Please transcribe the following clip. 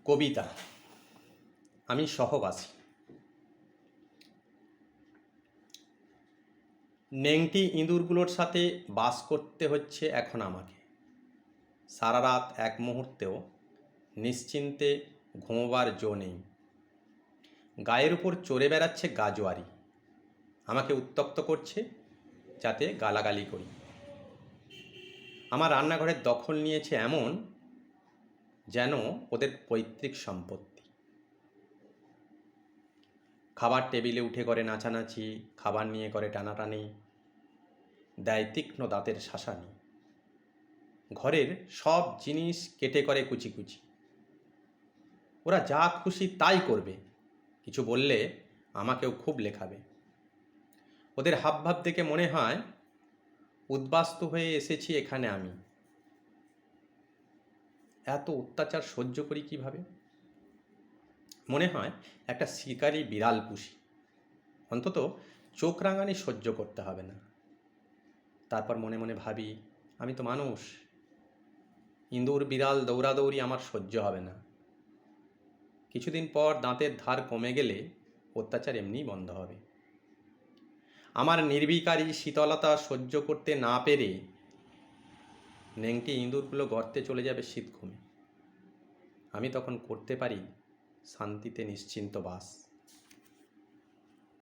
কবিতা। আমি সহবাসী। নেংটি ইঁদুরগুলোর সাথে বাস করতে হচ্ছে এখন আমাকে। সারা রাত এক মুহূর্তেও নিশ্চিন্তে ঘুমোবার জো নেই। গায়ের উপর চড়ে বেড়াচ্ছে গাজোয়ারি, আমাকে উত্তপ্ত করছে যাতে গালাগালি করি। আমার রান্নাঘরের দখল নিয়েছে এমন যেন ওদের পৈতৃক সম্পত্তি। খাবার টেবিলে উঠে করে নাচানাচি, খাবার নিয়ে করে টানাটানি, দেয় তীক্ষ্ণ দাঁতের শাসানি। ঘরের সব জিনিস কেটে করে কুচি কুচি। ওরা যা খুশি তাই করবে, কিছু বললে আমাকেও খুব লেখাবে। ওদের হাবভাব দেখে মনে হয় উদ্বাস্তু হয়ে এসেছি এখানে আমি। এত অত্যাচার সহ্য করি কিভাবে? মনে হয় একটা শিকারী বিড়াল পুষি, অন্তত চোখ রাঙানি সহ্য করতে হবে না। তারপর মনে মনে ভাবি, আমি তো মানুষ, ইঁদুর বিড়াল দৌড়াদৌড়ি আমার সহ্য হবে না। কিছুদিন পর দাঁতের ধার কমে গেলে অত্যাচার এমনিই বন্ধ হবে। আমার নির্বিকারী শীতলতা সহ্য করতে না পেরে নেংটি ইঁদুরগুলো গর্তে চলে যাবে শীত ঘুমে। আমি তখন করতে পারি শান্তিতে নিশ্চিন্ত বাস।